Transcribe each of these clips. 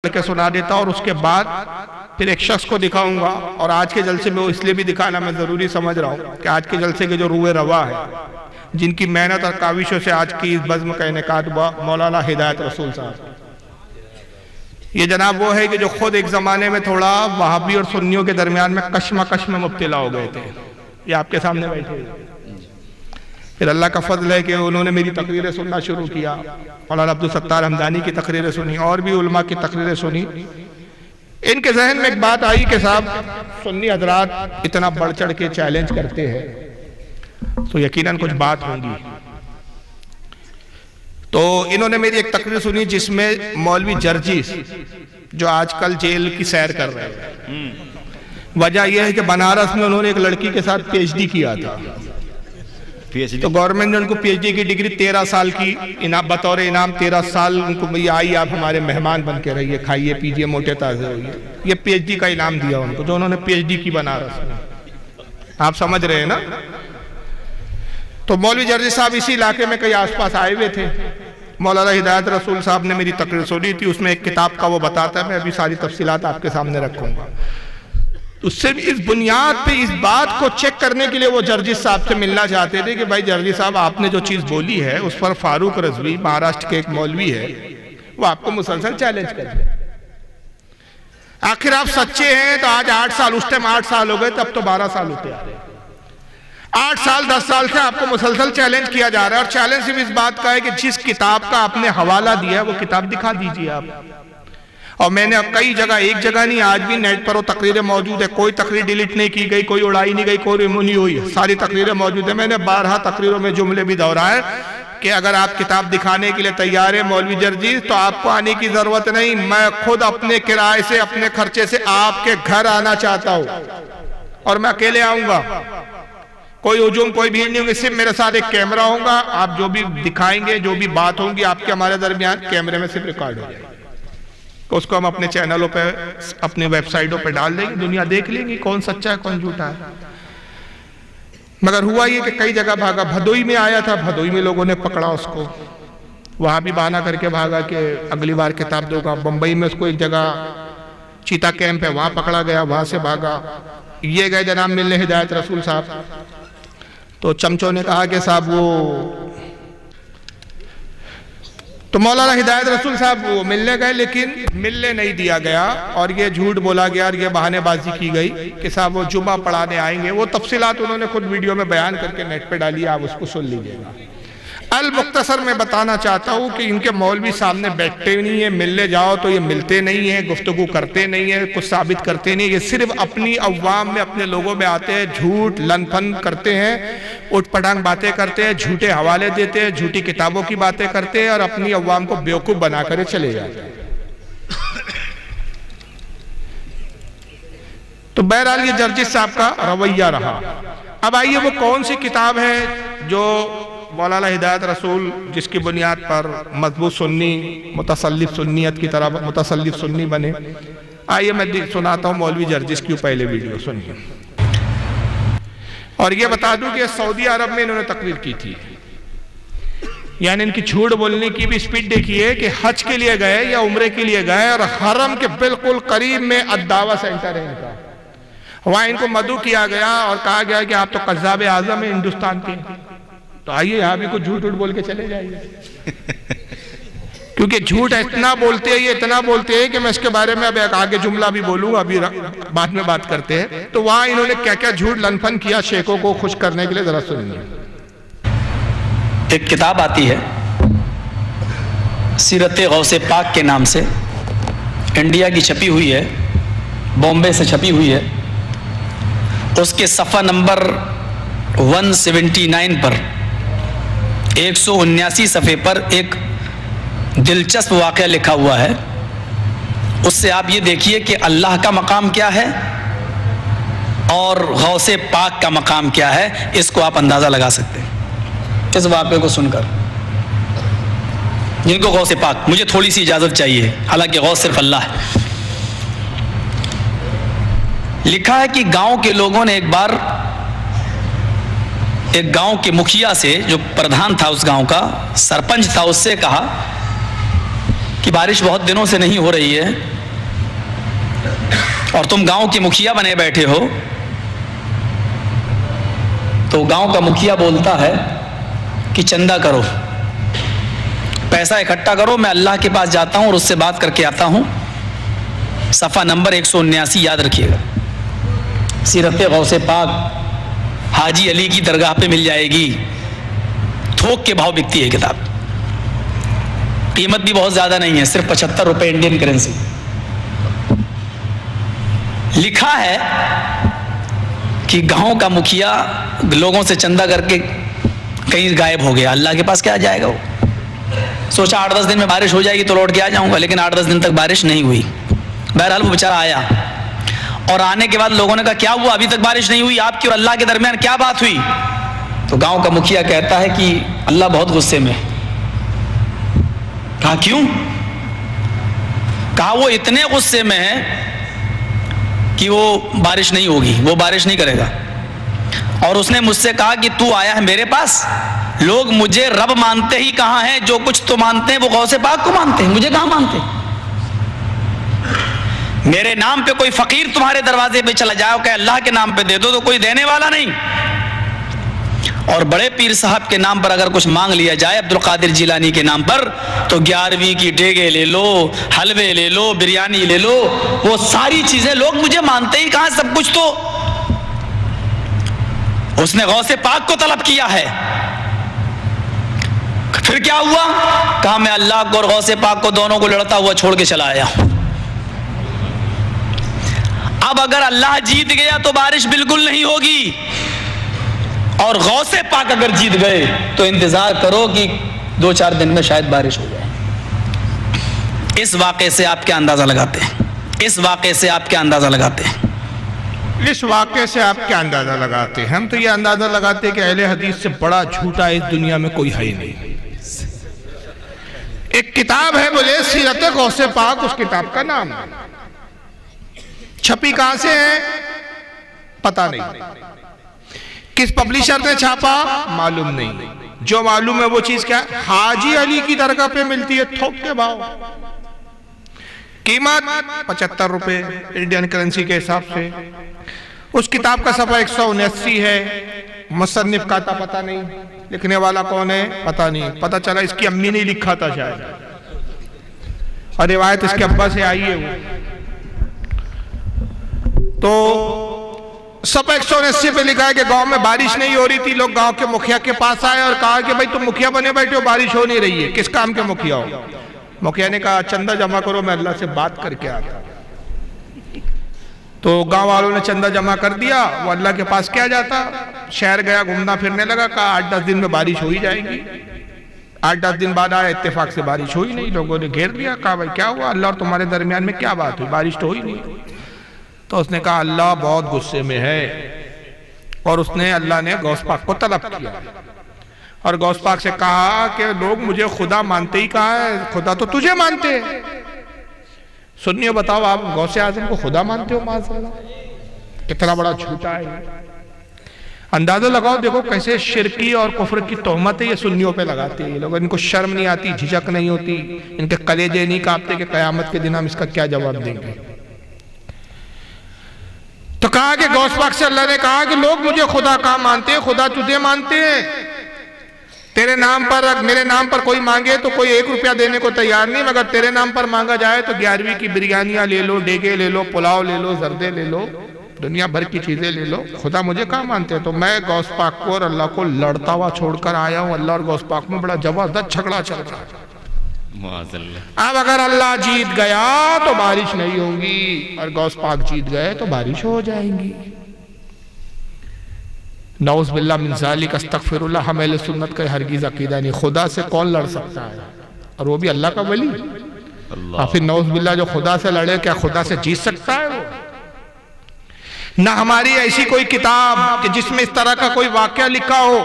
کے سنا دیتا اور اس کے بعد پھر ایک شخص کو دکھاؤں گا. اور آج کے جلسے میں وہ اس لیے بھی دکھانا میں ضروری سمجھ رہا ہوں کہ آج کے جلسے کے جو روح روا ہے، جن کی محنت اور کاوشوں سے آج کی اس بزم کا انعقاد ہوا، مولانا ہدایت رسول صاحب. یہ جناب وہ ہے کہ جو خود ایک زمانے میں تھوڑا وہابی اور سنیوں کے درمیان میں کشمکش میں مبتلا ہو گئے تھے. یہ آپ کے سامنے بیٹھے ہیں. پھر اللہ کا فضل ہے کہ انہوں نے میری تقریریں سننا شروع کیا. مولانا عبدالستار حمدانی کی تقریریں سنی اور بھی علماء کی تقریریں سنی. ان کے ذہن میں ایک بات آئی کہ صاحب سنی حضرات اتنا بڑھ چڑھ کے چیلنج کرتے ہیں تو یقیناً کچھ بات ہوں گی. تو انہوں نے میری ایک تقریر سنی جس میں مولوی جرجیس جو آج کل جیل کی سیر کر رہے ہیں، وجہ یہ ہے کہ بنارس میں انہوں نے ایک لڑکی کے ساتھ پی ایچ ڈی کیا تھا. تو گورنمنٹ نے ان کو پی ایچ ڈی کی ڈگری 13 سال کی بطور انعام 13 سال ان کو آئی، آپ ہمارے مہمان بن کے رہیے، کھائیے پیجیے، موٹے تازے ہوئیے. یہ پی ایچ ڈی کا انعام دیا ان کو جو انہوں نے پی ایچ ڈی کی بنارس میں. آپ سمجھ رہے ہیں نا؟ تو مولوی جرجیس صاحب اسی علاقے میں کئی آس پاس آئے ہوئے تھے. مولانا ہدایت رسول صاحب نے میری تقریر سنی تھی، اس میں ایک کتاب کا وہ بتاتا ہے. میں ابھی ساری تفصیلات آپ کے سامنے رکھوں گا. اس سے اس بنیاد پہ اس بات کو چیک کرنے کے لیے وہ جرجیس صاحب سے ملنا چاہتے تھے کہ بھائی جرجیس صاحب آپ نے جو چیز بولی ہے اس پر فاروق رضوی مہاراشٹر کے ایک مولوی ہے، وہ آپ کو مسلسل چیلنج کر رہے ہیں. آخر آپ سچے ہیں تو آج 8 سال، اس ٹائم 8 سال ہو گئے، تب تو 12 سال ہوتے آ رہے ہیں. 8 سال 10 سال سے آپ کو مسلسل چیلنج کیا جا رہا ہے. اور چیلنج صرف اس بات کا ہے کہ جس کتاب کا آپ نے حوالہ دیا ہے وہ کتاب دکھا دیجئے آپ. اور میں نے کئی جگہ، ایک جگہ نہیں، آج بھی نیٹ پر وہ تقریریں موجود ہے. کوئی تقریر ڈیلیٹ نہیں کی گئی، کوئی اڑائی نہیں گئی، کوئی ریمو نہیں ہوئی، ساری تقریریں موجود ہیں. میں نے 12 تقریروں میں جملے بھی دہرائے کہ اگر آپ کتاب دکھانے کے لیے تیار ہیں مولوی جرجیس تو آپ کو آنے کی ضرورت نہیں. میں خود اپنے کرائے سے، اپنے خرچے سے آپ کے گھر آنا چاہتا ہوں اور میں اکیلے آؤں گا. کوئی ہجوم، کوئی بھیڑ نہیں ہوگی، صرف میرے ساتھ ایک کیمرہ ہوگا. آپ جو بھی دکھائیں گے، جو بھی بات ہوں گی آپ کے ہمارے درمیان، کیمرے میں صرف ریکارڈ ہو جائے گی. اس کو ہم اپنے چینلوں پہ، اپنے ویب سائٹوں پہ ڈال دیں گے، دنیا دیکھ لیں گی کون سچا ہے کون جھوٹا ہے. مگر ہوا یہ کہ کئی جگہ بھاگا. بھدوئی میں آیا تھا، بھدوئی میں لوگوں نے پکڑا اس کو، وہاں بھی بہانہ کر کے بھاگا کہ اگلی بار کتاب دو گا. بمبئی میں اس کو ایک جگہ چیتا کیمپ ہے، وہاں پکڑا گیا، وہاں سے بھاگا. یہ گئے جناب ملنے ہدایت رسول صاحب. تو چمچوں نے کہا کہ صاحب تو مولانا ہدایت رسول صاحب وہ ملنے گئے لیکن ملنے نہیں دیا گیا اور یہ جھوٹ بولا گیا اور یہ بہانے بازی کی گئی کہ صاحب وہ جمعہ پڑھانے آئیں گے. وہ تفصیلات انہوں نے خود ویڈیو میں بیان کر کے نیٹ پہ ڈالی، آپ اس کو سن لیجئے گا. المختصر میں بتانا چاہتا ہوں کہ ان کے مولوی سامنے بیٹھتے نہیں ہیں، ملنے جاؤ تو یہ ملتے نہیں ہیں، گفتگو کرتے نہیں ہیں، کچھ ثابت کرتے نہیں. یہ صرف اپنی عوام میں، اپنے لوگوں میں آتے ہیں، جھوٹ لن پھن کرتے ہیں، اٹھ پٹانگ باتیں کرتے ہیں، جھوٹے حوالے دیتے ہیں، جھوٹی کتابوں کی باتیں کرتے ہیں اور اپنی عوام کو بیوقوف بنا کر چلے جاتے ہیں. تو بہرحال یہ جرجیس صاحب کا رویہ رہا. اب آئیے وہ کون سی کتاب ہے جو مولانا ہدایت رسول جس کی بنیاد پر مضبوط سنی، متسلف سنیت کی طرح متسلف سنی بنے. آئیے میں سناتا ہوں مولوی جرجیس کی پہلے ویڈیو سنیے. اور یہ بتا دوں کہ سعودی عرب میں انہوں نے تقریر کی تھی. یعنی ان کی جھوٹ بولنے کی بھی سپیڈ دیکھیے کہ حج کے لیے گئے یا عمرے کے لیے گئے اور حرم کے بالکل قریب میں الدعوہ سینٹر ہے ان کا. وہاں ان کو مدعو کیا گیا اور کہا گیا کہ آپ تو قذاب اعظم ہیں ہندوستان کے. تو آئیے یہاں بھی کچھ جھوٹ بول کے چلے جائیے کیونکہ جھوٹ اتنا بولتے ہیں، یہ اتنا بولتے ہیں کہ میں اس کے بارے میں اب آگے جملہ بھی بولوں گا، ابھی بعد میں بات کرتے ہیں. تو وہاں انہوں نے کیا کیا جھوٹ لن پھن کیا شیخوں کو خوش کرنے کے لیے، ذرا سنیے. ایک کتاب آتی ہے سیرت غوث پاک کے نام سے، انڈیا کی چھپی ہوئی ہے، بامبے سے چھپی ہوئی ہے. اس کے صفحہ نمبر 179 پر 179 صفحے پر ایک دلچسپ واقعہ لکھا ہوا ہے. اس سے آپ یہ دیکھیے کہ اللہ کا مقام کیا ہے اور غوث پاک کا مقام کیا ہے، اس کو آپ اندازہ لگا سکتے ہیں اس واقعے کو سن کر. جن کو غوث پاک، مجھے تھوڑی سی اجازت چاہیے، حالانکہ غوث صرف اللہ ہے. لکھا ہے کہ گاؤں کے لوگوں نے ایک بار ایک گاؤں کے مکھیا سے، جو پردھان تھا اس گاؤں کا، سرپنچ تھا، اس سے کہا کہ بارش بہت دنوں سے نہیں ہو رہی ہے اور تم گاؤں کی مکھیا بنے بیٹھے ہو، تو گاؤں کا مکھیا بولتا ہے کہ چندہ کرو، پیسہ اکٹھا کرو، میں اللہ کے پاس جاتا ہوں اور اس سے بات کر کے آتا ہوں. صفحہ نمبر 179 یاد رکھیے گا، سیرت غوث پاک حاجی علی کی درگاہ پہ مل جائے گی. تھوک کے بھاؤ بکتی ہے کتاب، قیمت بھی بہت زیادہ نہیں ہے، صرف 75 روپے انڈین کرنسی. لکھا ہے کہ گاؤں کا مکھیا لوگوں سے چندہ کر کے کہیں غائب ہو گیا، اللہ کے پاس کیا جائے گا وہ. سوچا 8-10 دن میں بارش ہو جائے گی تو لوٹ کے آ جاؤں گا، لیکن 8-10 دن تک بارش نہیں ہوئی. بہرحال وہ بیچارہ آیا، اور آنے کے بعد لوگوں نے کہا کیا ہوا، ابھی تک بارش نہیں ہوئی، آپ کی اور اللہ کے درمیان کیا بات ہوئی؟ تو گاؤں کا مکھیا کہتا ہے کہ اللہ بہت غصے میں. کہا کیوں؟ کہا وہ اتنے غصے میں ہے کہ وہ بارش نہیں ہوگی، وہ بارش نہیں کرے گا. اور اس نے مجھ سے کہا کہ تو آیا ہے میرے پاس، لوگ مجھے رب مانتے ہی کہاں ہیں، جو کچھ تو مانتے ہیں وہ غوث پاک کو مانتے ہیں، مجھے کہاں مانتے ہیں. میرے نام پہ کوئی فقیر تمہارے دروازے پہ چلا جائے کہ اللہ کے نام پہ دے دو تو کوئی دینے والا نہیں. اور بڑے پیر صاحب کے نام پر اگر کچھ مانگ لیا جائے، عبد القادر جیلانی کے نام پر، تو 11ویں کی ڈیگے لے لو، حلوے لے لو، بریانی لے لو، وہ ساری چیزیں لوگ مجھے مانتے ہی کہاں، سب کچھ تو اس نے غوث پاک کو طلب کیا ہے. پھر کیا ہوا؟ کہا میں اللہ کو اور غوث پاک کو دونوں کو لڑتا ہوا چھوڑ کے چلا آیا. اب اگر اللہ جیت گیا تو بارش بالکل نہیں ہوگی، اور غوث پاک اگر جیت گئے تو انتظار کرو کہ 2-4 دن میں شاید بارش ہو جائے. اس واقعے سے آپ کیا اندازہ لگاتے ہیں؟ اس واقعے سے آپ کیا اندازہ لگاتے ہیں؟ اس واقعے سے آپ کیا اندازہ لگاتے ہیں؟ ہم تو یہ اندازہ لگاتے ہیں کہ اہل حدیث سے بڑا جھوٹا اس دنیا میں کوئی ہے ہی نہیں. ایک کتاب ہے بولے سیرت غوث پاک، اس کتاب کا نام چھپی کہاں سے ہے پتہ نہیں، کس پبلیشر نے چھاپا معلوم نہیں. جو معلوم ہے وہ چیز کیا ہے، حاجی علی کی درگاہ پہ ملتی ہے تھوک کے بھاؤ، قیمت 75 روپے انڈین کرنسی کے حساب سے. اس کتاب کا صفحہ 179 ہے. مصنف کا تھا پتہ نہیں، لکھنے والا کون ہے پتہ نہیں، پتہ چلا اس کی امی نے لکھا تھا شاید، اور روایت اس کے ابا سے آئی ہے. وہ تو صفحہ 179 پہ لکھا ہے کہ گاؤں میں بارش نہیں ہو رہی تھی، لوگ گاؤں کے مکھیا کے پاس آئے اور کہا کہ بھائی تم مکھیا بنے بیٹھے ہو، بارش ہو نہیں رہی ہے، کس کام کے مکھیا ہو؟ مکھیا نے کہا چندہ جمع کرو، میں اللہ سے بات کر کے آتا. تو گاؤں والوں نے چندہ جمع کر دیا. وہ اللہ کے پاس کیا جاتا، شہر گیا گھومنا پھرنے لگا، کہا 8-10 دن میں بارش ہو ہی جائے گی. 8-10 دن بعد آیا، اتفاق سے بارش ہوئی نہیں. لوگوں نے گھیر دیا، کہا بھائی کیا ہوا، اللہ اور تمہارے درمیان میں کیا بات ہوئی، بارش تو ہوئی نہیں. تو اس نے کہا اللہ بہت غصے میں ہے، اور اس نے اللہ نے غوث پاک کو طلب کیا اور غوث پاک سے کہا کہ لوگ مجھے خدا مانتے ہی کہا ہے، خدا تو تجھے مانتے ہیں. سنیو بتاؤ آپ غوث اعظم کو خدا مانتے ہو؟ معاذ اللہ، کتنا بڑا جھوٹا ہے. اندازہ لگاؤ، دیکھو کیسے شرکی اور کفر کی تہمت ہے یہ سنیوں پہ لگاتے ہیں یہ لوگ. ان کو شرم نہیں آتی، جھجک نہیں ہوتی، ان کے کلیجے نہیں کانپتے کہ قیامت کے دن ہم اس کا کیا جواب دیں گے. تو کہا کہ غوث پاک سے اللہ نے کہا کہ لوگ مجھے خدا کہاں مانتے ہیں، خدا تجھے مانتے ہیں. تیرے نام پر، میرے نام پر کوئی مانگے تو کوئی 1 روپیہ دینے کو تیار نہیں، مگر تیرے نام پر مانگا جائے تو 11ویں کی بریانیاں لے لو، ڈیگے لے لو، پلاؤ لے لو، زردے لے لو، دنیا بھر کی چیزیں لے لو، خدا مجھے کہاں مانتے ہیں. تو میں غوث پاک کو اور اللہ کو لڑتا ہوا چھوڑ کر آیا ہوں. اللہ اور غوث پاک میں بڑا زبردست جھگڑا چل رہا ہے. اب اگر اللہ جیت گیا تو بارش نہیں ہوگی، اور غوث پاک جیت گئے تو بارش ہو جائیں گی. نعوذ باللہ من ذالک، استغفر اللہ. ہم اہل سنت کا ہرگز عقیدہ نہیں. خدا سے کون لڑ سکتا ہے، اور وہ بھی اللہ کا ولی. پھر نعوذ باللہ جو خدا سے لڑے، کیا خدا سے جیت سکتا ہے وہ؟ نہ ہماری ایسی کوئی کتاب کہ جس میں اس طرح کا کوئی واقعہ لکھا ہو،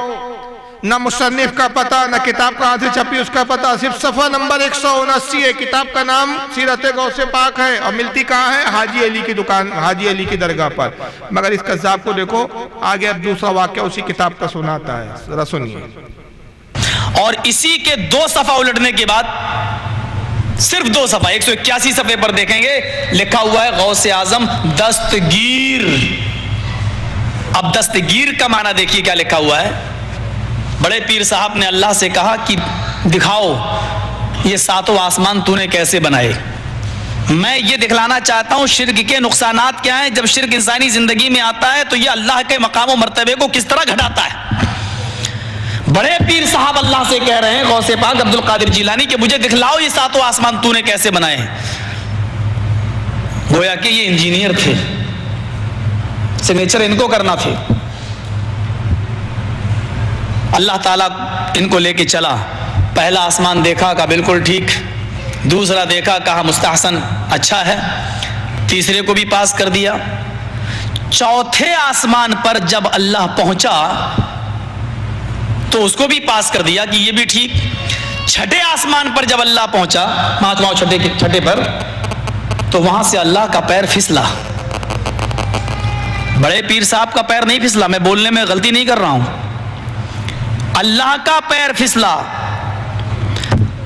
نہ مصنف کا پتہ، نہ کتاب کہاں سے چھپی اس کا پتہ. صرف صفحہ نمبر 179 ہے. کتاب کا نام سیرت غوث پاک ہے، اور ملتی کہاں ہے؟ حاجی علی کی دکان، حاجی علی کی درگاہ پر. مگر اس قذاب کو دیکھو آگے اب دوسرا واقعہ اسی کتاب کا سناتا ہے، ذرا سنیے. اور اسی کے 2 صفحہ الٹنے کے بعد صرف 2 صفحہ 181 صفحے پر دیکھیں گے لکھا ہوا ہے غوث اعظم دستگیر. اب دستگیر کا معنی دیکھیے کیا لکھا ہوا ہے. بڑے پیر صاحب نے اللہ سے کہا کہ دکھاؤ یہ 7 آسمان تو نے کیسے بنائے. میں یہ دکھلانا چاہتا ہوں شرک کے نقصانات کیا ہیں. جب شرک انسانی زندگی میں آتا ہے تو یہ اللہ کے مقام و مرتبے کو کس طرح گھٹاتا ہے. بڑے پیر صاحب اللہ سے کہہ رہے ہیں غوث پاک عبد القادر جیلانی کہ مجھے دکھلاؤ یہ 7 آسمان تو نے کیسے بنائے ہیں. گویا کہ یہ انجینئر تھے, سگنیچر ان کو کرنا تھے. اللہ تعالیٰ ان کو لے کے چلا. پہلا آسمان دیکھا کہا بالکل ٹھیک, دوسرا دیکھا کہا مستحسن اچھا ہے, تیسرے کو بھی پاس کر دیا. چوتھے آسمان پر جب اللہ پہنچا تو اس کو بھی پاس کر دیا کہ یہ بھی ٹھیک. چھٹے آسمان پر جب اللہ پہنچا, مہاتماؤں چھٹے پر, تو وہاں سے اللہ کا پیر پھسلا. بڑے پیر صاحب کا پیر نہیں پھسلا, میں بولنے میں غلطی نہیں کر رہا ہوں, اللہ کا پیر پھسلا.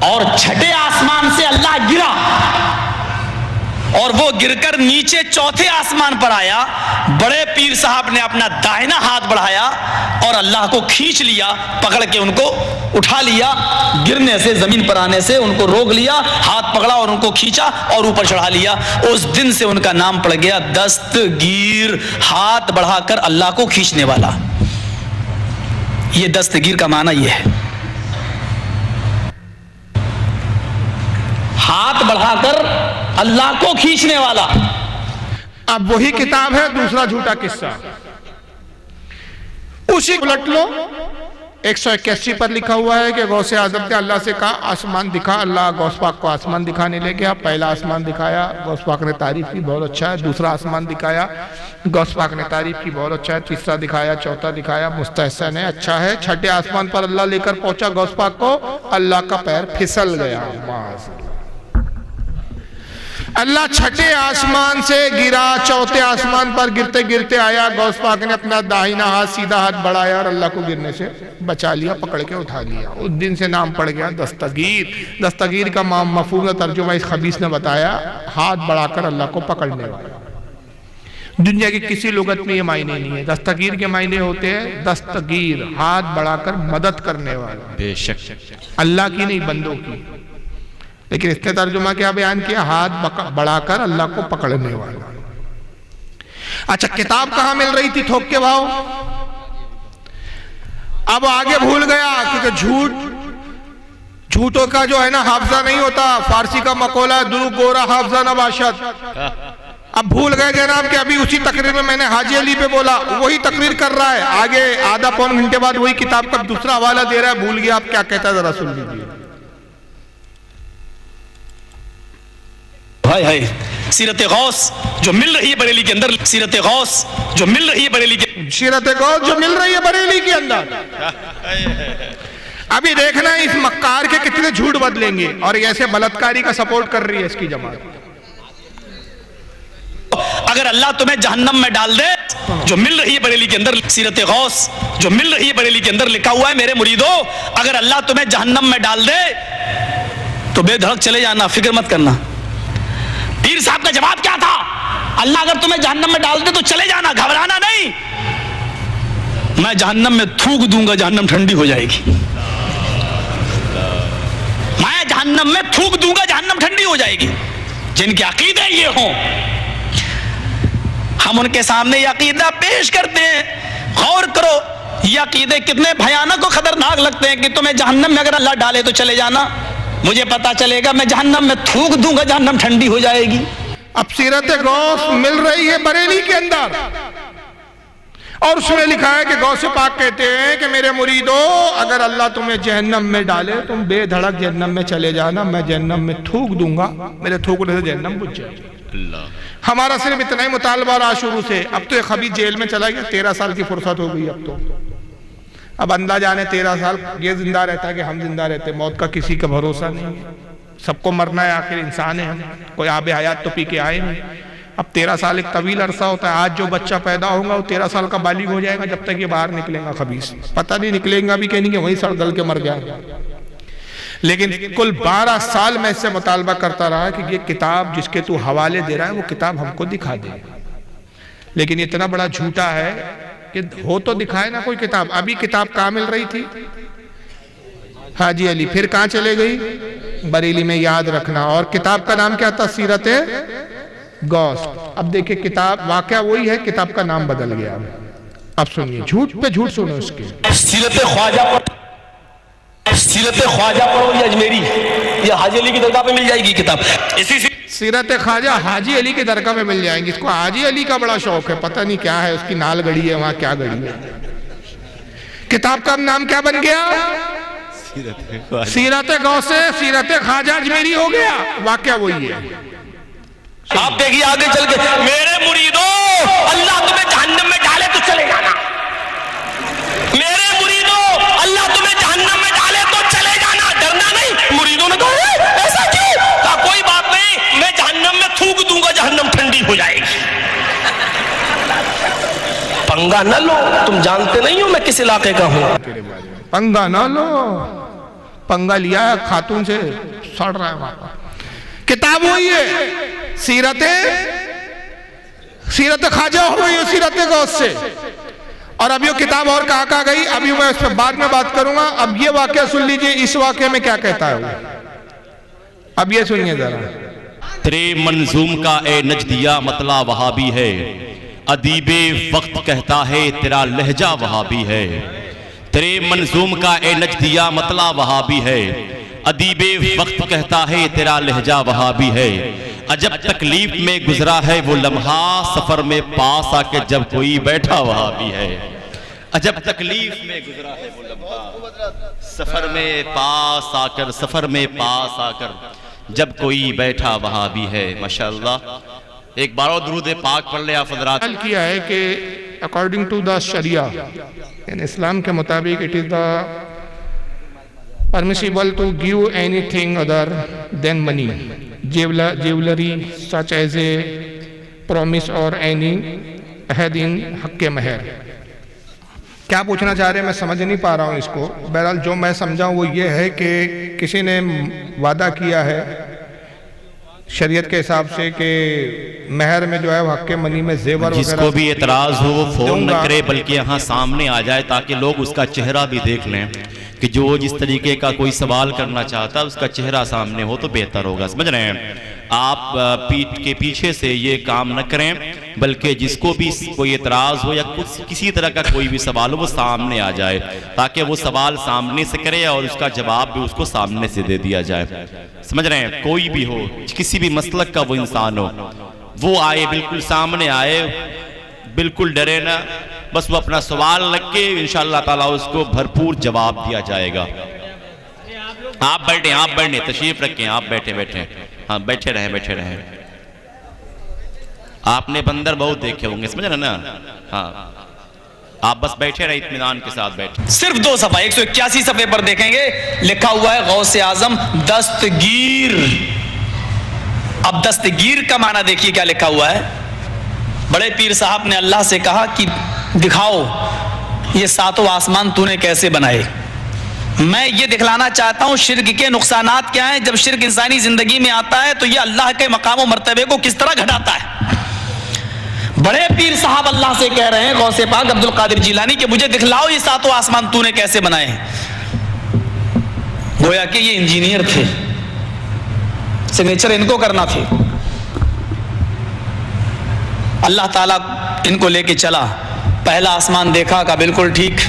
اور چھٹے آسمان سے اللہ گرا اور وہ گر کر نیچے چوتھے آسمان پر آیا. بڑے پیر صاحب نے اپنا دائنا ہاتھ بڑھایا اور اللہ کو کھینچ لیا, پکڑ کے ان کو اٹھا لیا, گرنے سے زمین پر آنے سے ان کو روک لیا, ہاتھ پکڑا اور ان کو کھینچا اور اوپر چڑھا لیا. اس دن سے ان کا نام پڑ گیا دستگیر, ہاتھ بڑھا کر اللہ کو کھینچنے والا. یہ دستگیر کا معنی یہ ہے, ہاتھ بڑھا کر اللہ کو کھینچنے والا. اب وہی کتاب ہے دوسرا جھوٹا قصہ, اسی الٹ لو. 181 پر لکھا ہوا ہے کہ غوث اعظم نے اللہ سے کہا آسمان دکھا. اللہ غوث پاک کو آسمان دکھانے لے گیا. پہلا آسمان دکھایا, غوث پاک نے تعریف کی بہت اچھا ہے. دوسرا آسمان دکھایا, غوث پاک نے تعریف کی بہت اچھا ہے. تیسرا دکھایا, چوتھا دکھایا, مستحسن ہے, اچھا ہے. چھٹے آسمان پر اللہ لے کر پہنچا غوث پاک کو, اللہ کا پیر پھسل گیا. اللہ چھٹے آسمان سے گرا, چوتھے آسمان پر گرتے گرتے آیا. غوث پاک نے اپنا داہنا ہاتھ سیدھا ہاتھ بڑھایا اور اللہ کو گرنے سے بچا لیا, پکڑ کے اٹھا لیا. اس دن سے نام پڑ گیا دستگیر. دستگیر کا مفہوم ترجمہ اس خبیث نے بتایا, ہاتھ بڑھا کر اللہ کو پکڑنے والا. دنیا کی کسی لغت میں یہ معنی نہیں ہے. دستگیر کے معنی ہوتے ہیں دستگیر, ہاتھ بڑھا کر مدد کرنے والا. بے شک اللہ کی نہیں, بندوں کی. لیکن اس نے ترجمہ کیا بیان کیا, ہاتھ بڑھا کر اللہ کو پکڑنے والا. اچھا کتاب کہاں مل رہی تھی تھوک کے بھاؤ؟ اب آگے بھول گیا کیونکہ جھوٹوں کا جو ہے نا حافظہ نہیں ہوتا. فارسی کا مقولہ درو گورا حافظہ نہ باشد. اب بھول گئے جناب کہ ابھی اسی تقریر میں میں نے حاجی علی پہ بولا, وہی تقریر کر رہا ہے. آگے آدھا پون گھنٹے بعد وہی کتاب کا دوسرا حوالہ دے رہا ہے. بھول گیا آپ کیا کہتا ہے, ذرا سن لیجیے. سیرت غوث جو مل رہی ہے بریلی کے اندر, سیرت غوث جو مل رہی ہے بریلی کے, سیرت غوث جو مل رہی ہے بریلی کے اندر. ابھی دیکھنا اس مکار کے کتنے جھوٹ بدلیں گے, اور ایسے بلتکاری کا سپورٹ کر رہی ہے اس کی جماعت. اگر اللہ تمہیں جہنم میں ڈال دے جو مل رہی ہے بریلی کے اندر, سیرت غوث جو مل رہی ہے بریلی کے اندر لکھا ہوا ہے میرے مریدو, اگر اللہ تمہیں جہنم میں ڈال دے تو بے دھڑک چلے جانا, فکر مت کرنا. پیر صاحب کا جواب کیا تھا, اللہ اگر تمہیں جہنم میں ڈال دے تو چلے جانا, گھبرانا نہیں. میں جہنم میں تھوک دوں گا, جہنم ٹھنڈی ہو جائے گی. میں جہنم میں تھوک دوں گا, جہنم ٹھنڈی ہو جائے گی. جن کے عقیدے یہ ہوں ہم ان کے سامنے یہ عقیدہ پیش کرتے ہیں. غور کرو یہ عقیدے کتنے بھیانک و خطرناک لگتے ہیں کہ تمہیں جہنم میں اگر اللہ ڈالے تو چلے جانا, مجھے پتا چلے گا میں جہنم میں تھوک دوں گا, جہنم ٹھنڈی ہو جائے گی. اب سیرت غوث مل رہی ہے بریلی کے اندر, اور اس میں لکھا ہے کہ غوث پاک کہتے ہیں کہ میرے مریدو اگر اللہ تمہیں جہنم میں ڈالے تم بے دھڑک جہنم میں چلے جانا, میں جہنم میں تھوک دوں گا, میرے تھوکنے سے جہنم بجھ جائے گی. ہمارا صرف اتنا ہی مطالبہ رہا شروع سے. اب تو یہ خبیث جیل میں چلا گیا, 13 سال کی فرصت ہو گئی. اب اندازہ جانے 13 سال یہ زندہ رہتا ہے کہ ہم زندہ رہتے. موت کا کسی کا بھروسہ نہیں ہے, سب کو مرنا ہے, آخر انسان ہے ہم, کوئی آب حیات تو پی کے آئے نہیں. اب 13 سال ایک طویل عرصہ ہوتا ہے. آج جو بچہ پیدا ہوگا وہ 13 سال کا بالغ ہو جائے گا, جب تک یہ باہر نکلے گا خبیث. پتہ نہیں نکلیں گا بھی کہ نہیں, کہ وہیں سڑ گل کے مر گیا. لیکن کل 12 سال میں اس سے مطالبہ کرتا رہا کہ یہ کتاب جس کے تو حوالے دے رہا ہے وہ کتاب ہم کو دکھا دے، لیکن اتنا بڑا جھوٹا ہے کہ ہو تو دکھائے نا کوئی کتاب۔ ابھی کتاب کہاں مل رہی تھی؟ حاجی علی، پھر کہاں چلے گئی؟ بریلی میں، یاد رکھنا۔ اور کتاب کا نام کیا تھا؟ سیرت غوث۔ اب دیکھیں کتاب واقعہ وہی ہے، کتاب کا نام بدل گیا۔ اب سنیے، جھوٹ پہ جھوٹ سنو اس کے۔ سیرت خواجہ پڑھو یا اجمیری، یہ حاجی علی کی درگاہ پہ مل جائے گی کتاب۔ اسی سیرت خواجہ حاجی علی کی درگاہ میں مل جائیں گی۔ اس کو حاجی علی کا بڑا شوق ہے، پتہ نہیں کیا ہے، اس کی نال گڑی ہے وہاں، کیا گڑی ہے۔ کتاب کا نام کیا بن گیا؟ سیرت غوث، سیرت خواجہ اجمیری ہو گیا۔ واقعہ وہی ہے۔ آپ دیکھیے آگے چل کے، میرے مریدوں اللہ تمہیں جہنم میں ڈالے تو چلے جانا، میرے مریدوں اللہ تمہیں جہنم میں ڈالے تو چلے جانا، ڈرنا نہیں۔ مریدوں نے کہا ایسا کیوں؟ کہا کوئی بات نہیں، میں جہنم میں تھوک دوں گا، جہنم ٹھنڈی ہو جائے گی۔ پنگا نہ لو، تم جانتے نہیں ہو میں کس علاقے کا ہوں۔ پنگا نہ لو، پنگا لیا ہے خاتون سے، سڑ رہا ہے وہاں۔ کتاب وہی ہے، سیرت خواجہ ہو گئی سیرت غوث سے۔ اور اب یہ کتاب اور کہاں گئی، ابھی میں اس پر بعد میں بات کروں گا۔ اب یہ واقعہ سن لیجئے، اس واقعے میں کیا کہتا ہے وہ، اب یہ سنیے ذرا۔ تیرے منظوم کا اے نجدیہ مطلع وہابی ہے، ادیب وقت کہتا ہے تیرا لہجہ وہابی ہے۔ تیرے منظوم کا اے نجدیہ مطلع وہابی ہے، ادیب وقت کہتا ہے تیرا لہجہ وہابی ہے۔ عجب تکلیف میں گزرا ہے وہ لمحہ، سفر میں پاس آ کے جب کوئی بیٹھا وہابی ہے۔ عجب تکلیف میں گزرا ہے وہ لمحہ، سفر میں پاس آ کر جب کوئی بیٹھا وہابی ہے۔ ماشاءاللہ، ایک بار اور درود پاک پڑھ لے آپ حضرات۔ کیا ہے کہ according to the Sharia، یعنی اسلام کے مطابق it is the permissible to give anything other than money, jewelry such as a promise or any عہد in حق مہر۔ کیا پوچھنا چاہ رہے ہیں میں سمجھ نہیں پا رہا ہوں اس کو۔ بہرحال جو میں سمجھا وہ یہ ہے کہ کسی نے وعدہ کیا ہے شریعت کے حساب سے کہ مہر میں جو ہے وہ حق منی میں زیور وغیرہ، جس کو بھی اعتراض ہو وہ فون نہ کرے بلکہ یہاں سامنے آ جائے تاکہ لوگ اس کا چہرہ بھی دیکھ لیں کہ جو جس طریقے کا کوئی سوال کرنا چاہتا ہے اس کا چہرہ سامنے ہو تو بہتر ہوگا۔ سمجھ رہے ہیں آپ؟ پیٹ کے پیچھے سے یہ کام نہ کریں بلکہ جس کو بھی کوئی اعتراض ہو یا کسی طرح کا کوئی بھی سوال ہو وہ سامنے آ جائے تاکہ وہ سوال سامنے سے کرے اور اس کا جواب بھی اس کو سامنے سے دے دیا جائے۔ سمجھ رہے ہیں؟ کوئی بھی ہو، کسی بھی مسلک کا وہ انسان ہو، وہ آئے، بالکل سامنے آئے، بالکل ڈرے نہ، بس وہ اپنا سوال رکھ کے انشاءاللہ تعالیٰ اس کو بھرپور جواب دیا جائے گا۔ آپ بیٹھیں، تشریف رکھیں، آپ بیٹھے، ہاں بیٹھے رہیں۔ آپ نے بندر بہت دیکھے ہوں گے، سمجھ رہے نا؟ ہاں آپ بس بیٹھے رہے، اطمینان کے ساتھ بیٹھے۔ صرف 2 صفحہ 181 صفحے پر دیکھیں گے لکھا ہوا ہے غوث اعظم دستگیر۔ اب دستگیر کا معنی دیکھیے کیا لکھا ہوا ہے۔ بڑے پیر صاحب نے اللہ سے کہا کہ دکھاؤ یہ 7 آسمان تو نے کیسے بنائے۔ میں یہ دکھلانا چاہتا ہوں شرک کے نقصانات کیا ہیں۔ جب شرک انسانی زندگی میں آتا ہے تو یہ اللہ کے مقام و مرتبے کو کس طرح گھٹاتا ہے۔ بڑے پیر صاحب اللہ سے کہہ رہے ہیں غوث پاک عبد القادر جیلانی کہ مجھے دکھلاؤ یہ 7 آسمان تو نے کیسے بنائے ہیں۔ گویا کہ یہ انجینئر تھے، سگنیچر ان کو کرنا تھے۔ اللہ تعالیٰ ان کو لے کے چلا، پہلا آسمان دیکھا کہا بالکل ٹھیک،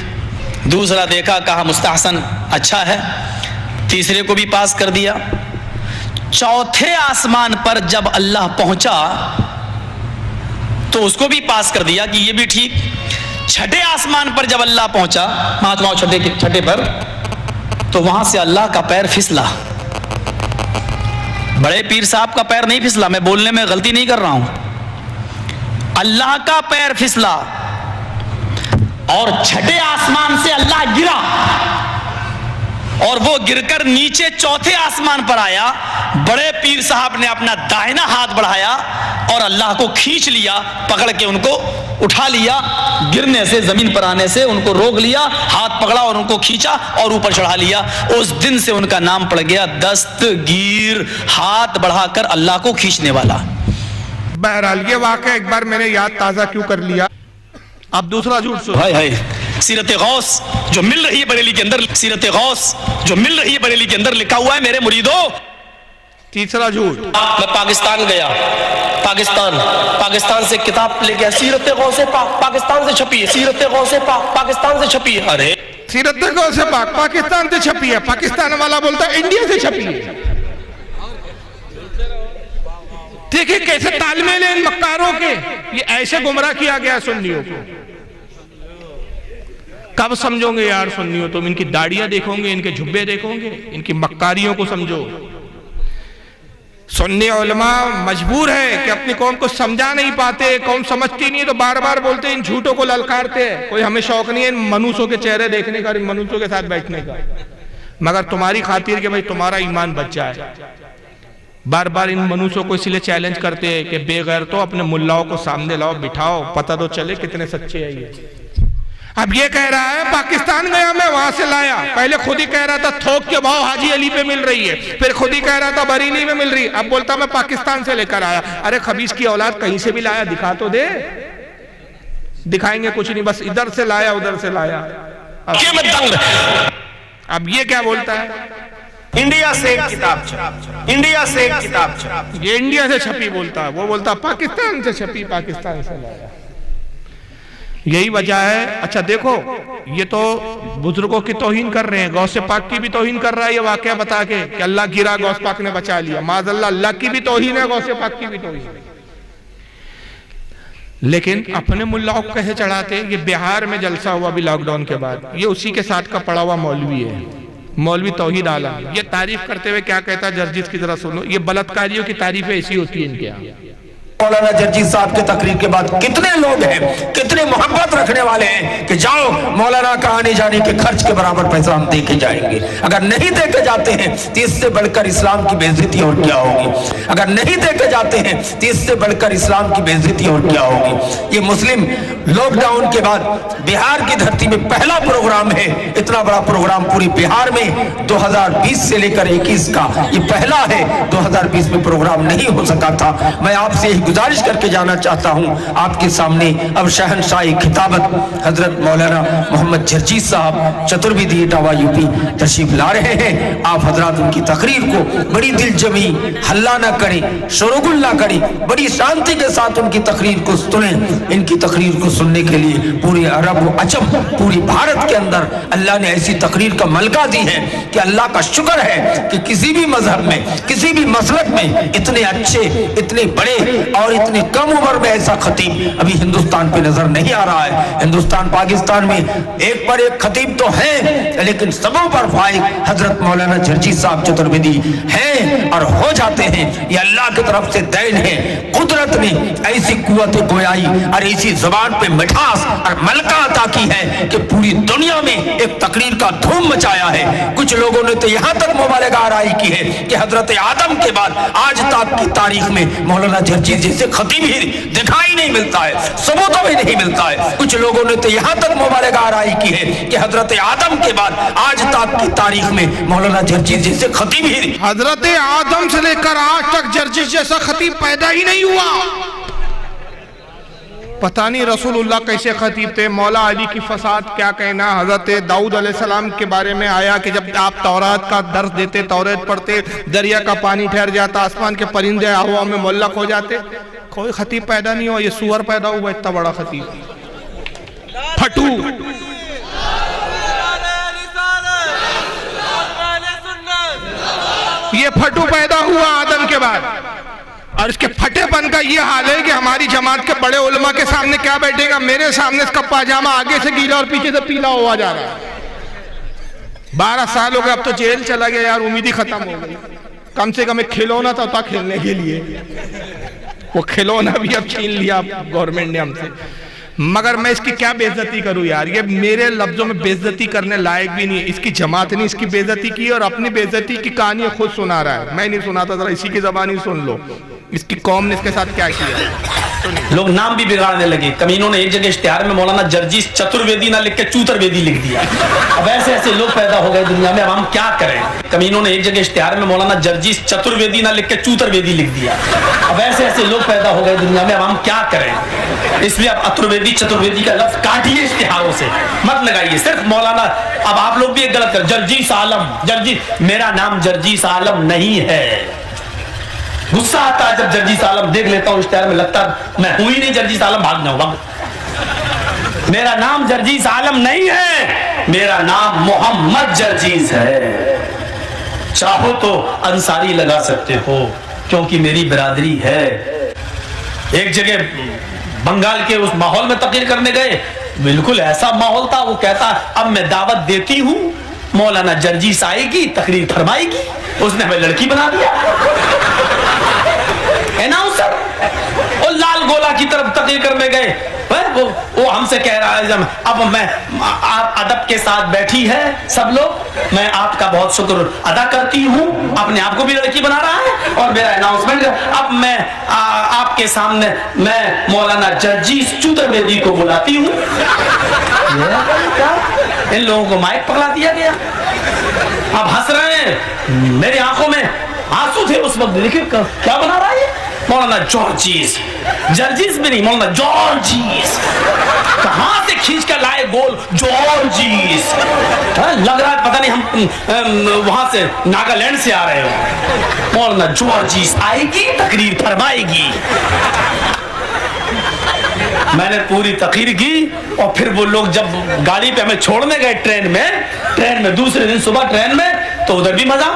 دوسرا دیکھا کہا مستحسن اچھا ہے، تیسرے کو بھی پاس کر دیا۔ چوتھے آسمان پر جب اللہ پہنچا تو اس کو بھی پاس کر دیا کہ یہ بھی ٹھیک۔ چھٹے آسمان پر جب اللہ پہنچا، مہاتما چھٹے پر، تو وہاں سے اللہ کا پیر پھسلا۔ بڑے پیر صاحب کا پیر نہیں پھسلا، میں بولنے میں غلطی نہیں کر رہا ہوں، اللہ کا پیر پھسلا اور چھٹے آسمان سے اللہ گرا۔ اور وہ گر کر نیچے چوتھے آسمان پر آیا. بڑے پیر صاحب نے اپنا داہنا ہاتھ بڑھایا اور اللہ کو کھینچ لیا, پکڑ کے ان کو اٹھا لیا, گرنے سے, زمین پر آنے سے ان کو روک لیا, ہاتھ پکڑا اور ان کو کھینچا اور اوپر چڑھا لیا. اس دن سے ان کا نام پڑ گیا دستگیر, ہاتھ بڑھا کر اللہ کو کھینچنے والا. بہرحال یہ واقعہ ایک بار میں نے یاد تازہ کیوں کر لیا. اب دوسرا جھوٹ سن. ہائے ہائے, سیرت غوث جو مل رہی ہے بریلی کے اندر, سیرت غوث جو مل رہی ہے بریلی کے اندر لکھا ہوا ہے میرے مریدوں. تیسرا جھوٹ. میں پاکستان گیا, پاکستان سے کتاب لے گیا, سیرت غوث پاک پاکستان سے چھپی ہے, سیرت غوث پاک پاکستان سے چھپی ہے. ارے سیرت غوث پاک پاکستان سے چھپی ہے, پاکستان والا بولتا ہے انڈیا سے چھپی ہے. دیکھیں کیسے تال میل ہیں ان مکاروں کے. یہ ایسے گمراہ کیا گیا سنیوں کو. کب سمجھو گے یار سنیوں تم؟ ان کی داڑیاں دیکھو گے, ان کے جھبے دیکھو گے, ان کی مکاریوں کو سمجھو. سنی علماء مجبور ہے کہ اپنی قوم کو سمجھا نہیں پاتے, قوم سمجھتی نہیں تو بار بار بولتے, ان جھوٹوں کو للکارتے ہیں. کوئی ہمیں شوق نہیں ہے ان منوسوں کے چہرے دیکھنے کا, ان منوسوں کے ساتھ بیٹھنے کا, مگر تمہاری خاطر کہ بھئی تمہارا ایمان بچ جائے. بار بار ان منوسوں کو اس لیے چیلنج کرتے ہیں کہ بے غیر تو اپنے ملاؤں کو سامنے لاؤ, بٹھاؤ, پتہ تو چلے کتنے سچے ہیں یہ. اب یہ کہہ رہا ہے پاکستان گیا میں وہاں سے لایا. پہلے خود ہی کہہ رہا تھا تھوک کے بھاؤ حاجی علی پہ مل رہی ہے, پھر خود ہی کہہ رہا تھا بریلی میں مل رہی ہے, اب بولتا میں پاکستان سے لے کر آیا. ارے خبیث کی اولاد, کہیں سے بھی لایا دکھا تو دے. دکھائیں گے کچھ نہیں, بس ادھر سے لایا ادھر سے لایا. اب یہ کیا بولتا ہے؟ انڈیا سے ایک کتاب چھپی, انڈیا سے ایک کتاب چھپی. یہ انڈیا سے چھپی بولتا ہے, وہ بولتا پاکستان سے چھپی, پاکستان سے لایا. یہی وجہ ہے. اچھا دیکھو, یہ تو بزرگوں کی توہین کر رہے ہیں, غوث پاک کی بھی توہین کر رہا ہے یہ واقعہ بتا کے کہ اللہ گرا غوث پاک نے بچا لیا. معاذ اللہ, اللہ کی بھی توہین ہے, غوث پاک کی بھی توہین ہے. لیکن اپنے ملاؤں کو کیسے چڑھاتے؟ یہ بہار میں جلسہ ہوا بھی لاک ڈاؤن کے بعد, یہ اسی کے ساتھ کا پڑا ہوا مولوی ہے, مولوی توحید عالم. یہ تعریف کرتے ہوئے کیا کہتا ہے جرجیت کی ذرا سنو. یہ بلاتکاریوں کی تعریفیں ایسی ہوتی ہیں ان کے یہاں. مولانا جرجیت صاحب کے تقریر کے بعد کتنے لوگ ہیں, کتنے محبت رکھنے والے ہیں کہ جاؤ مولانا کا آنے جانے کے خرچ کے برابر پیسہ ہم دے کے جائیں گے. اگر نہیں دے کے جاتے ہیں تو اس سے بڑھ کر اسلام کی بے عزتی اور کیا ہوگی. اگر نہیں دے کے جاتے ہیں تو اس سے بڑھ کر اسلام کی بے عزتی اور کیا ہوگی. یہ مسلم لاک ڈاؤن کے بعد بہار کی دھرتی میں پہلا پروگرام ہے. اتنا بڑا پروگرام پوری بہار میں 2020 سے لے کر 21 کا یہ پہلا ہے. 2020 میں پروگرام نہیں ہو سکا تھا. میں آپ سے گزارش کر کے جانا چاہتا ہوں آپ کے سامنے. اب شہنشاہی خطابت حضرت مولانا محمد جرجیت صاحب چترویدی اٹاوا یو پی تشریف لا رہے ہیں. آپ حضرات ان کی تقریر کو بڑی دل جمی, ہلا نہ کریں, شورغل نہ کریں, بڑی شانتی کے ساتھ ان کی تقریر کو سنیں. ان کی تقریر کو سننے کے لیے پورے عرب و عجم, پوری بھارت کے اندر اللہ نے ایسی تقریر کا ملکہ دی ہے کہ اللہ کا شکر ہے کہ کسی بھی مذہب میں, کسی بھی مسلک میں اتنے اچھے, اتنے بڑے اور اتنے کم عمر میں ایسا خطیب ابھی ہندوستان پہ نظر نہیں آ رہا ہے. ہندوستان پاکستان میں ایک پر ایک خطیب تو ہیں, لیکن سبوں پر فائق حضرت مولانا جرجیت صاحب چترویدی ہیں اور ہو جاتے ہیں. یہ اللہ کی طرف سے دین ہے. قدرت نے ایسی قوت گویائی اور ایسی زبان پہ مٹھاس اور ملکہ عطا کی ہے کہ پوری دنیا میں ایک تقریر کا دھوم مچایا ہے. کچھ لوگوں نے تو یہاں تک مبالغہ آرائی کی ہے کہ حضرت آدم کے بعد آج تک کی تاریخ میں مولانا جرجیت جیسے خطیب ہی دکھائی نہیں ملتا ہے, ثبوتوں میں نہیں ملتا ہے. کچھ لوگوں نے تو یہاں تک مبالغہ آرائی کی ہے کہ حضرت آدم کے بعد آج تک کی تاریخ میں مولانا جرجیت جیسے خطیب ہی, حضرت آدم سے لے کر آج تک جرجیت جیسا خطیب پیدا ہی نہیں ہوا. پتہ نہیں رسول اللہ کیسے خطیب تھے. مولا علی کی فساد کیا کہنا. حضرت داؤد علیہ السلام کے بارے میں آیا کہ جب آپ تورات کا درس دیتے, تورات پڑھتے, دریا کا پانی ٹھہر جاتا, آسمان کے پرندے ہوا میں معلق ہو جاتے. کوئی خطیب پیدا نہیں ہوا. یہ سور پیدا ہوا اتنا بڑا خطیب, پھٹو. یہ پھٹو پیدا ہوا آدم کے بعد, اور اس کے پھٹے پن کا یہ حال ہے کہ ہماری جماعت کے بڑے علماء کے سامنے کیا بیٹھے گا. میرے سامنے اس کا پاجامہ آگے سے گیلا اور پیچھے سے پیلا ہوا جا رہا ہے. 12 سال ہو گئے, اب تو جیل چلا گیا یار, امید ہی ختم ہو گئی. کم سے کم ایک کھلونا تھا کھیلنے کے لیے, وہ کھلونا بھی اب چھین لیا گورنمنٹ نے ہم سے. مگر میں اس کی کیا بے عزتی کروں یار، یہ میرے لفظوں میں بے عزتی کرنے لائق بھی نہیں، اس کی جماعت نے اس کی بے عزتی کی اور اپنی بے عزتی کی کہانی خود سنا رہا ہے، میں نہیں سناتا، ذرا اسی کی زبان ہی سن لو اس کی قوم نے اس کے ساتھ کیا کیا۔ لوگ نام بھی بگاڑنے لگے، کمینوں نے ایک جگہ اشتہار میں مولانا جرجیس چترویدی نہ لکھ کے چوترویدی لکھ دیا۔ اب ایسے ایسے لوگ پیدا ہو گئے دنیا میں، اب ہم کیا کریں؟ کمینوں نے ایک جگہ اشتہار میں مولانا جرجیس چترویدی نہ لکھ کے چوترویدی لکھ دیا۔ اب ایسے ایسے لوگ پیدا ہو گئے دنیا میں، اب ہم کیا کریں؟ اس لیے اب اترویدی چترویدی کا لفظ کاٹیے اشتہاروں سے، مت لگائیے صرف مولانا۔ اب آپ لوگ بھی ایک غلط کر، جرجیس عالم، جرجیس، میرا نام جرجیس عالم نہیں ہے۔ غصہ آتا ہے جب جرجیس عالم دیکھ لیتا ہوں اشتہار میں، لگتا ہے میں ہوں ہی نہیں جرجیس عالم، بھاگ جاؤں۔ میرا نام جرجیس عالم نہیں ہے، میرا نام محمد جرجیس ہے۔ چاہو تو انصاری لگا سکتے ہو کیونکہ میری برادری ہے۔ ایک جگہ بنگال کے اس ماحول میں تقریر کرنے گئے، بالکل ایسا ماحول تھا، وہ کہتا اب میں دعوت دیتی ہوں، مولانا جرجیس آئے گی، تقریر فرمائے گی، اس نے ہمیں لڑکی بنا دیا۔ اناؤنسر اور لال گولا کی طرف تقریر کرنے گئے، وہ ہم سے کہہ رہا ہے اب میں آپ ادب کے ساتھ بیٹھی ہے سب لوگ، میں آپ کا بہت شکر ادا کرتی ہوں، اپنے آپ کو بھی لڑکی بنا رہا ہے، اور میرا اناؤنسمنٹ اب میں آپ کے سامنے میں مولانا جرجیس چترویدی کو بلاتی ہوں۔ ان لوگوں کو مائک پکڑا دیا گیا، اب ہنس رہے ہیں، میری آنکھوں میں آنسو تھے اس وقت، دیکھیں کیا بنا رہا ہے مولانا جرجیس، جرجیس بھی نہیں، مولانا جرجیس، کہاں سے کھینچ کر لائے گول جرجیس، لگ رہا ہے پتہ نہیں ہم وہاں سے ناگالینڈ سے آ رہے ہو۔ مولانا جرجیس آئے گی، تقریر فرمائے گی۔ میں نے پوری تقریر کی، اور پھر وہ لوگ جب گاڑی پہ ہمیں چھوڑنے گئے ٹرین میں دوسرے دن صبح ٹرین میں، تو ادھر بھی مزہ۔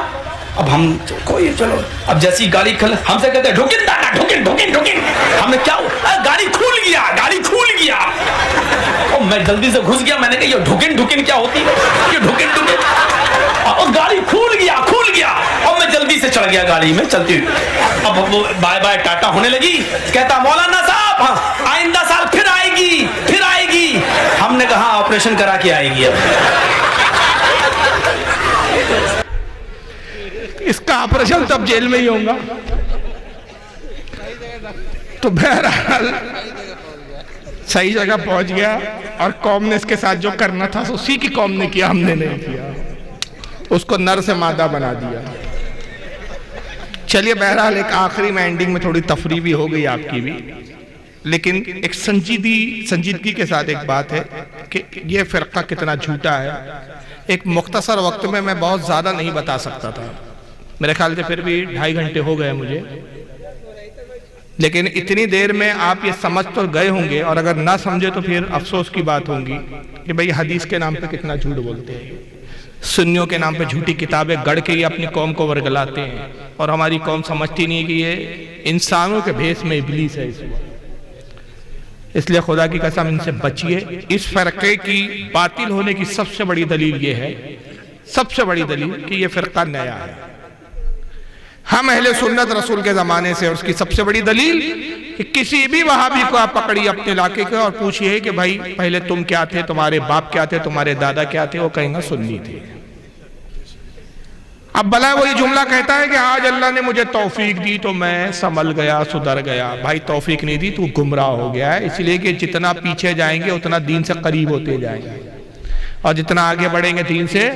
اب ہم کوئی چلو، اب جیسی گاڑی کھل ہم سے کہتے ہیں ڈھکن دانا، ڈھکن ڈھکن ڈھکن، ہم نے کیا گاڑی کھول گیا، گاڑی کھول گیا، اور میں جلدی سے گھس گیا، میں نے کہا یہ ڈھکن ڈھکن کیا ہوتی ہے، یہ ڈھکن ڈھکن، اور گاڑی کھول گیا، اور میں جلدی سے چڑھ گیا گاڑی میں چلتی ہوئی۔ اب وہ بائے بائے ٹاٹا ہونے لگی، کہتا مولانا صاحب آئندہ سال پھر آئے گی، پھر آئے گی۔ ہم نے کہا آپریشن کرا کے آئے گی۔ اب اس کا آپریشن تب جیل میں ہی ہوگا۔ تو بہرحال صحیح جگہ پہنچ گیا، اور قوم نے اس کے ساتھ جو کرنا تھا اسی کی قوم نے کیا، ہم نے نہیں کیا، اس کو نر سے مادہ بنا دیا۔ چلیے بہرحال ایک آخری میں اینڈنگ میں تھوڑی تفریح بھی ہو گئی آپ کی بھی، لیکن ایک سنجیدگی کے ساتھ ایک بات ہے کہ یہ فرقہ کتنا جھوٹا ہے۔ ایک مختصر وقت میں بہت زیادہ نہیں بتا سکتا تھا، میرے خیال سے پھر بھی 2.5 گھنٹے ہو گئے مجھے، لیکن اتنی دیر میں آپ یہ سمجھ تو گئے ہوں گے، اور اگر نہ سمجھے تو پھر افسوس کی بات ہوگی کہ بھئی حدیث کے نام پہ کتنا جھوٹ بولتے ہیں، سنیوں کے نام پہ جھوٹی کتابیں گڑھ کے یہ اپنی قوم کو ورگلاتے ہیں، اور ہماری قوم سمجھتی نہیں کہ یہ انسانوں کے بھیس میں ابلیس ہے۔ اس لیے خدا کی قسم ان سے بچیے۔ اس فرقے کی باطل ہونے کی سب سے بڑی دلیل یہ ہے، سب سے بڑی دلیل کہ یہ فرقہ نیا ہے۔ ہم اہل سنت رسول کے زمانے سے، اور اس کی سب سے بڑی دلیل کہ کسی بھی وہابی کو آپ پکڑیے اپنے علاقے کے اور پوچھئے کہ بھائی پہلے تم کیا تھے، تمہارے باپ کیا تھے، تمہارے دادا کیا تھے، وہ کہیں گا سنی تھے۔ اب بھلا وہ یہ جملہ کہتا ہے کہ آج اللہ نے مجھے توفیق دی تو میں سنبھل گیا، سدھر گیا۔ بھائی توفیق نہیں دی، تو گمراہ ہو گیا ہے، اس لیے کہ جتنا پیچھے جائیں گے اتنا دین سے قریب ہوتے جائیں گے، اور جتنا آگے بڑھیں گے دین سے،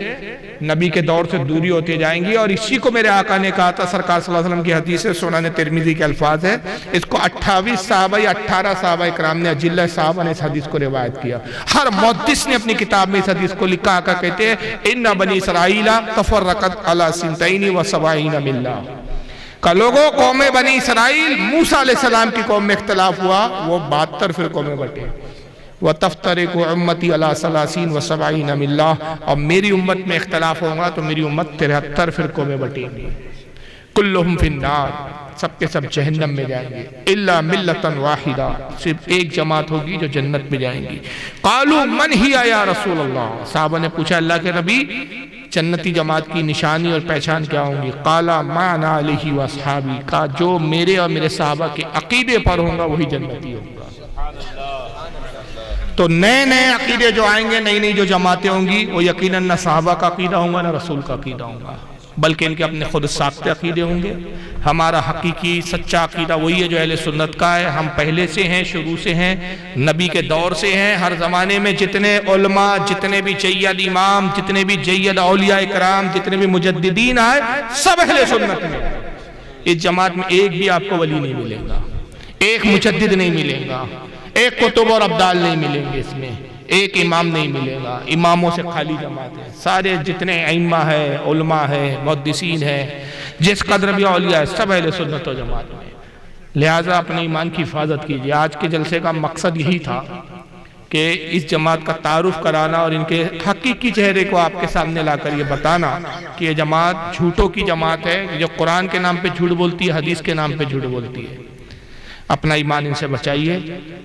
نبی کے دور سے دوری ہوتے جائیں گی۔ اور اسی کو میرے آقا نے کہا تھا، سرکار صلی اللہ علیہ وسلم کی حدیث ہے، سنن ترمذی کے الفاظ ہے، اس کو 28 صحابہ یا 18 صحابہ اکرام نے، اجلہ صحابہ نے اس حدیث کو روایت کیا۔ ہر محدث نے اپنی کتاب میں اس حدیث کو لکھا۔ آقا کہتے ہیں ان بنی اسرائیل تفرقت علی 72 ملہ، کہ لوگوں قوم بنی اسرائیل موسیٰ علیہ السلام کی قوم میں اختلاف ہوا، وہ 72 فرقوں میں بٹے۔ وَتَفْتَرِقُ أُمَّتِي عَلَىٰ 73 مِلَّةٍ، اور میری امت میں اختلاف ہوگا تو میری امت 73 فرقوں میں بٹیں گی۔ كُلُّهُمْ فِي النَّارِ، سب کے سب جہنم میں جائیں گے، إِلَّا مِلَّةً وَاحِدَةً، صرف ایک جماعت ہوگی جو جنت میں جائیں گی۔ قَالُوا مَنْ هِيَ يَا رَسُولَ اللَّهِ، صحابہ نے پوچھا اللہ کے نبی جنتی جماعت کی نشانی اور پہچان کیا ہوں گی؟ قَالَ مَا أَنَا عَلَيْهِ وَأَصْحَابِي، کہا جو میرے اور میرے صحابہ کے عقیدے پر ہوں گا وہی جنتی ہوگا۔ تو نئے نئے عقیدے جو آئیں گے، نئی نئی جو جماعتیں ہوں گی، وہ یقیناً نہ صحابہ کا عقیدہ ہوگا نہ رسول کا عقیدہ ہوگا، بلکہ ان کے اپنے خود ساختہ عقیدے ہوں گے۔ ہمارا حقیقی سچا عقیدہ وہی ہے جو اہل سنت کا ہے۔ ہم پہلے سے ہیں، شروع سے ہیں، نبی کے دور سے ہیں۔ ہر زمانے میں جتنے علماء، جتنے بھی جید امام، جتنے بھی جید اولیاء اکرام، جتنے بھی مجددین آئے، سب اہل سنت میں۔ اس جماعت میں ایک بھی آپ کو ولی نہیں ملے گا، ایک مجدد نہیں ملے گا، ایک قطب اور ابدال نہیں ملیں گے، اس میں ایک امام نہیں ملے گا۔ اماموں سے خالی جماعت ہے، سارے جتنے ائمہ ہے، علماء ہے، محدثین ہے، جس قدر بھی اولیاء ہے، سب اہل سنت و جماعت میں۔ لہٰذا اپنے ایمان کی حفاظت کیجیے۔ آج کے جلسے کا مقصد یہی تھا کہ اس جماعت کا تعارف کرانا اور ان کے حقیقی چہرے کو آپ کے سامنے لا کر یہ بتانا کہ یہ جماعت جھوٹوں کی جماعت ہے، جو قرآن کے نام پہ جھوٹ بولتی ہے، حدیث کے نام پہ جھوٹ بولتی ہے۔ اپنا ایمان ان سے بچائیے۔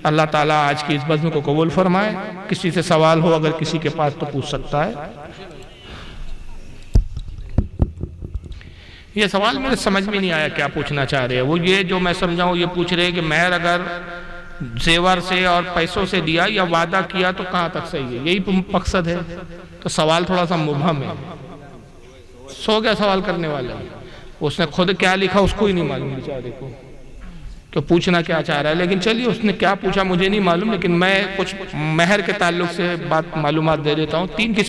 اللہ تعالیٰ آج کی اس بزم کو قبول فرمائے۔ کسی سے سوال ہو اگر کسی کے پاس تو پوچھ سکتا ہے۔ یہ سوال میرے سمجھ میں نہیں آیا کیا پوچھنا چاہ رہے ہیں۔ وہ یہ جو میں سمجھاؤں یہ پوچھ رہے ہیں کہ مہر اگر زیور سے اور پیسوں سے دیا یا وعدہ کیا تو کہاں تک صحیح ہے، یہی مقصد ہے؟ تو سوال تھوڑا سا مبہم ہے۔ سو گیا سوال کرنے والا، اس نے خود کیا لکھا اس کو ہی نہیں معلوم بیچارے کو کہ پوچھنا کیا چاہ رہا ہے۔ لیکن چلیے اس نے کیا پوچھا مجھے نہیں معلوم، لیکن میں کچھ مہر کے تعلق سے بات معلومات دے دیتا ہوں۔ 3 قسم